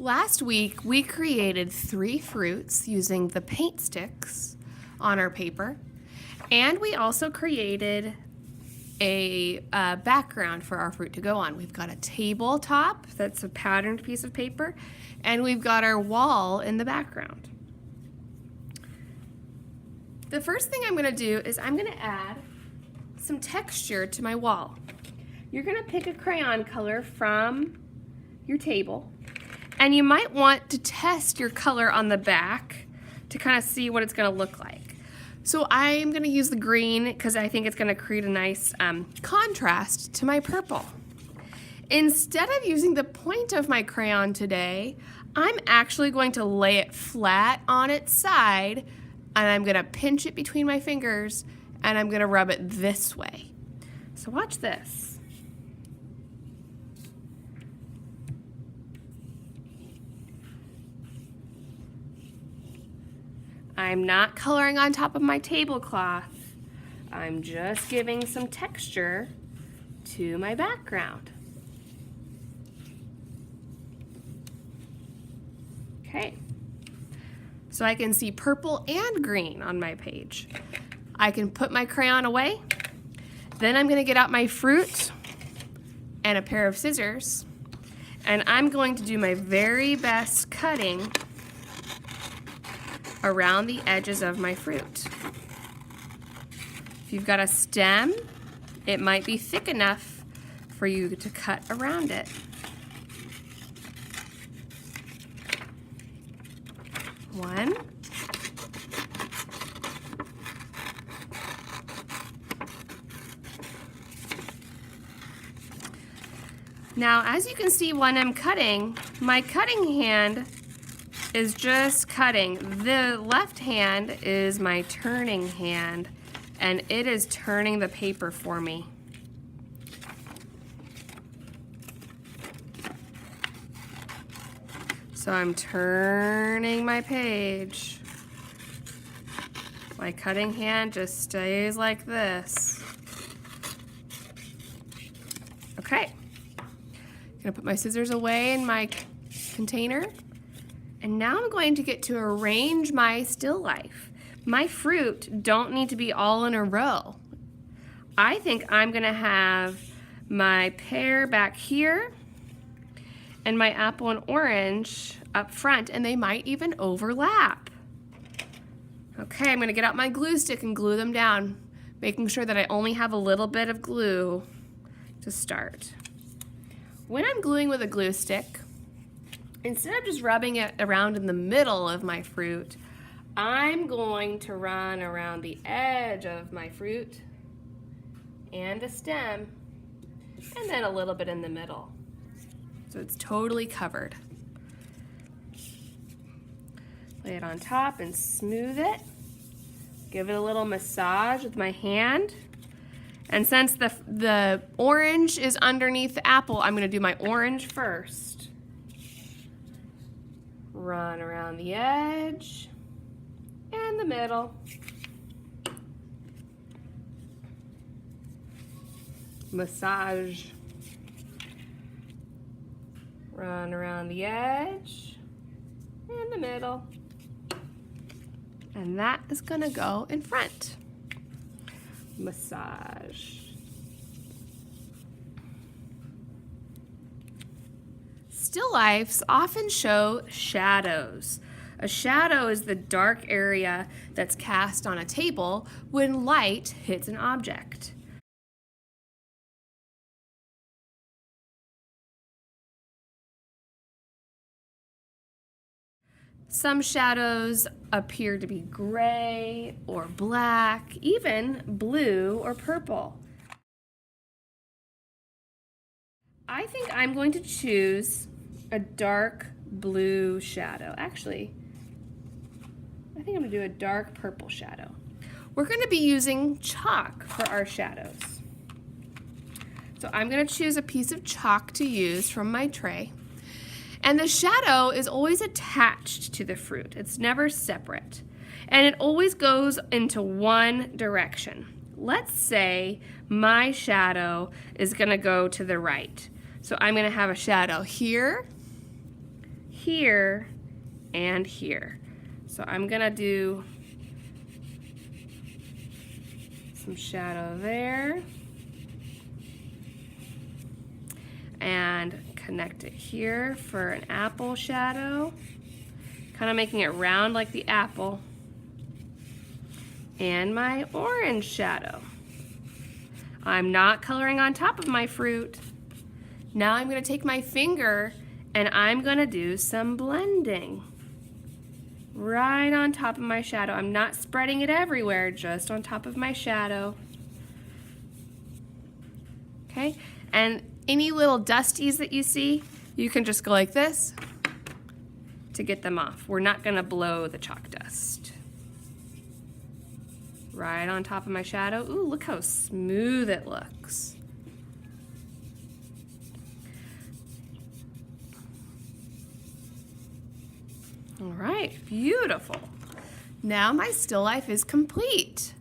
Last week, we created 3 fruits using the paint sticks on our paper, and we also created a background for our fruit to go on. We've got a tabletop that's a patterned piece of paper, and we've got our wall in the background. The first thing I'm going to do is I'm going to add some texture to my wall. You're going to pick a crayon color from your table, and you might want to test your color on the back to kind of see what it's going to look like. So I'm going to use the green because I think it's going to create a nice contrast to my purple. Instead of using the point of my crayon today, I'm actually going to lay it flat on its side, and I'm going to pinch it between my fingers, and I'm going to rub it this way. So watch this. I'm not coloring on top of my tablecloth. I'm just giving some texture to my background. Okay. So I can see purple and green on my page. I can put my crayon away. Then I'm going to get out my fruit and a pair of scissors, and I'm going to do my very best cutting around the edges of my fruit. If you've got a stem, it might be thick enough for you to cut around it. One. Now, as you can see when I'm cutting, my cutting hand is just cutting. The left hand is my turning hand, and it is turning the paper for me. So I'm turning my page. My cutting hand just stays like this. Okay. I'm gonna put my scissors away in my container. And now I'm going to get to arrange my still life. My fruit don't need to be all in a row. I think I'm going to have my pear back here and my apple and orange up front, and they might even overlap. Okay, I'm going to get out my glue stick and glue them down, making sure that I only have a little bit of glue to start. When I'm gluing with a glue stick, instead of just rubbing it around in the middle of my fruit, I'm going to run around the edge of my fruit and the stem, and then a little bit in the middle. So it's totally covered. Lay it on top and smooth it. Give it a little massage with my hand. And since the orange is underneath the apple, I'm going to do my orange first. Run around the edge and the middle. Massage. Run around the edge and the middle. And that is going to go in front. Massage. Still lifes often show shadows. A shadow is the dark area that's cast on a table when light hits an object. Some shadows appear to be gray or black, even blue or purple. I think I'm going to choose a dark blue shadow. Actually, I think I'm going to do a dark purple shadow. We're going to be using chalk for our shadows. So I'm going to choose a piece of chalk to use from my tray. And the shadow is always attached to the fruit. It's never separate. And it always goes into one direction. Let's say my shadow is going to go to the right. So I'm going to have a shadow here, here and here. So I'm gonna do some shadow there and connect it here for an apple shadow, kind of making it round like the apple, and my orange shadow. I'm not coloring on top of my fruit. Now I'm going to take my finger and I'm going to do some blending right on top of my shadow. I'm not spreading it everywhere, just on top of my shadow. Okay, and any little dusties that you see, you can just go like this to get them off. We're not going to blow the chalk dust. Right on top of my shadow. Ooh, look how smooth it looks. All right, beautiful. Now my still life is complete.